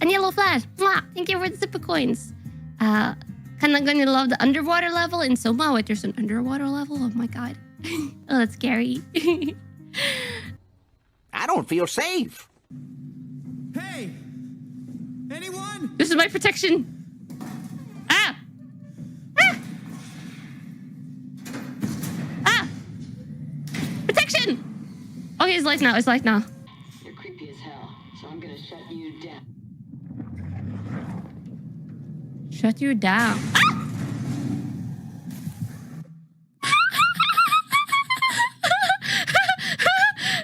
And yellow flash. Mwah! Thank you for the super coins. Kinda gonna love the underwater level in SOMA. Wait, there's an underwater level? Oh my god. Oh, that's scary. I don't feel safe. Hey! Anyone? This is my protection. Ah! Ah! Ah! Protection! Okay, it's light now. It's light now. You're creepy as hell, so I'm gonna shut you down. Shut you down. Ah!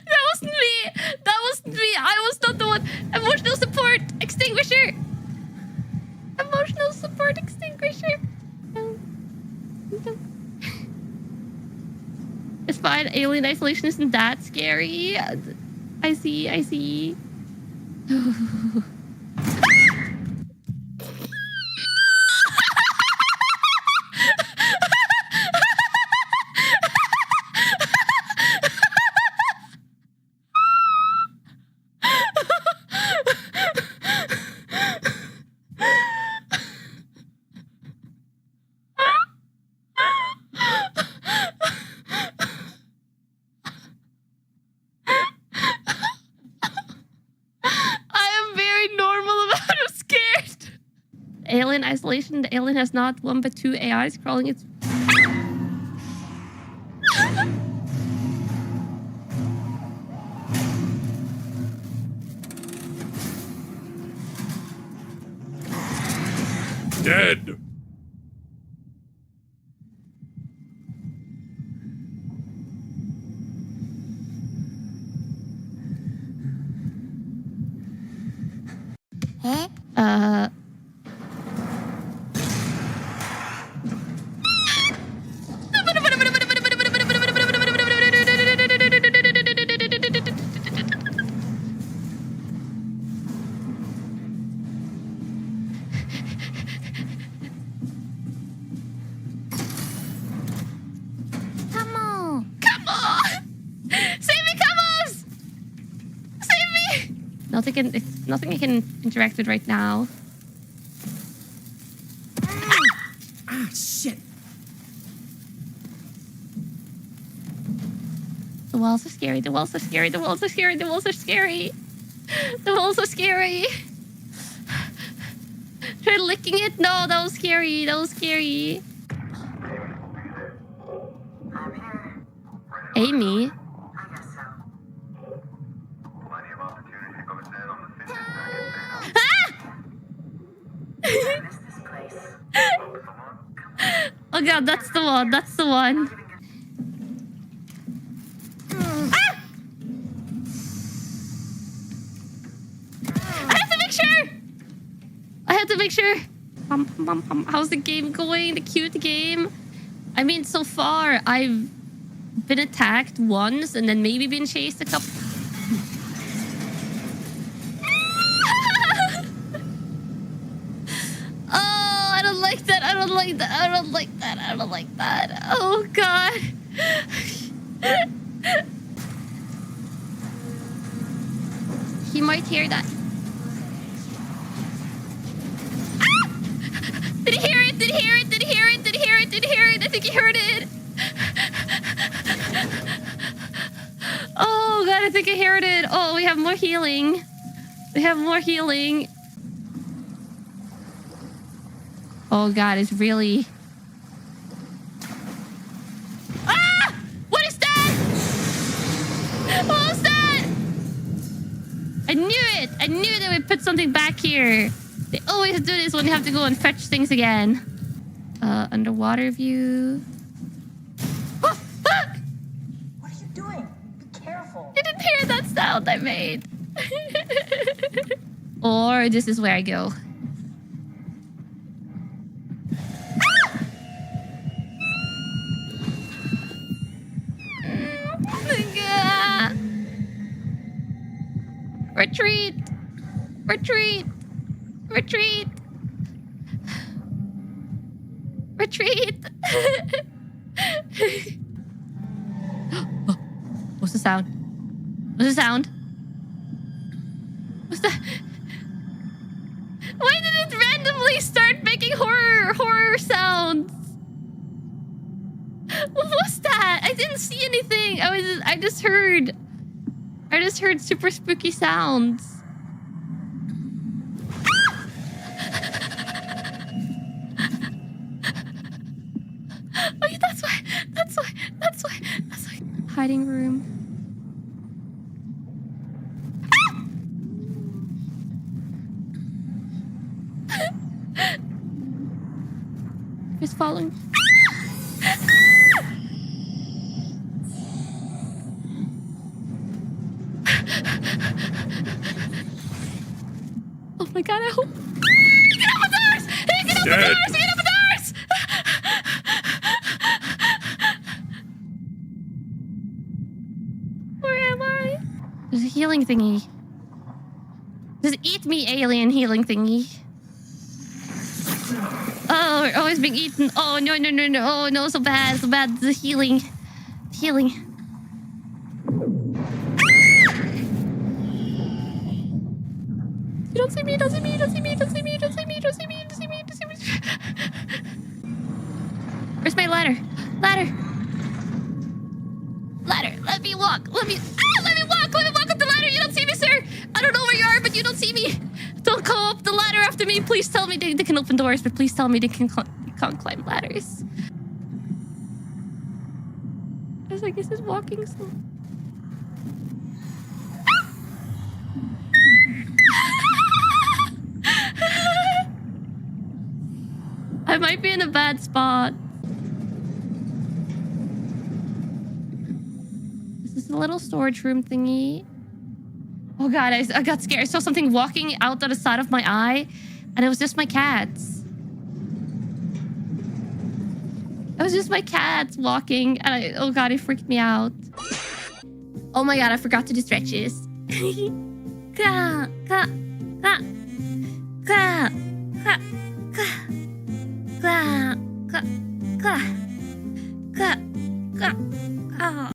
That wasn't me. That wasn't me. I was not the one. Emotional support extinguisher. Emotional support extinguisher. No. No. It's fine. Alien isolation isn't that scary. I see. I see. Alien isolation. The alien has not one but two AIs crawling its... Dead. Huh? Nothing I can interact with right now. Ah, shit. The walls are scary. The walls are scary. The walls are scary. The walls are scary. The walls are scary. Try licking it. No, that was scary. That was scary. Amy. Oh god, that's the one. That's the one. Ah! I have to make sure. I have to make sure. How's the game going? The cute game? I mean, so far, I've been attacked once and then maybe been chased a couple... I don't like that. I don't like that. I don't like that. I don't like that. Oh, God. He might hear that. Ah! Did he hear it? Did he hear it? Did he hear it? Did he hear it? Did he hear it? I think he heard it. Oh, God. I think I heard it. Oh, we have more healing. We have more healing. Oh god, it's really... Ah! What is that? What was that? I knew it! I knew that we put something back here. They always do this when you have to go and fetch things again. Underwater view. Oh, ah! What are you doing? Be careful. I didn't hear that sound I made. Or this is where I go. Retreat! Retreat! Retreat! Retreat! Oh, what's the sound? What's the sound? What's that? suddenly start making horror sounds. What was that? I didn't see anything. I just heard super spooky sounds. Oh, yeah, that's why. Hiding room. He's following. Oh my god, I hope. Get open doors! Get open doors! Get open doors! Where am I? There's a healing thingy. Just eat me, alien healing thingy. Oh, we're always being eaten. Oh, no. Oh, no, so bad. The healing. You don't see me. Where's my ladder? Let me walk. Let me walk up the ladder. You don't see me, sir. I don't know where you are, but you don't see me. Don't go up the ladder after me. Please tell me they can open doors, but please tell me they can't climb ladders. I guess he's walking slow. I might be in a bad spot. This is a little storage room thingy. Oh god, I got scared. I saw something walking out the side of my eye, and it was just my cats. It was just my cats walking, and oh god, it freaked me out. Oh my god, I forgot to do stretches. Ka.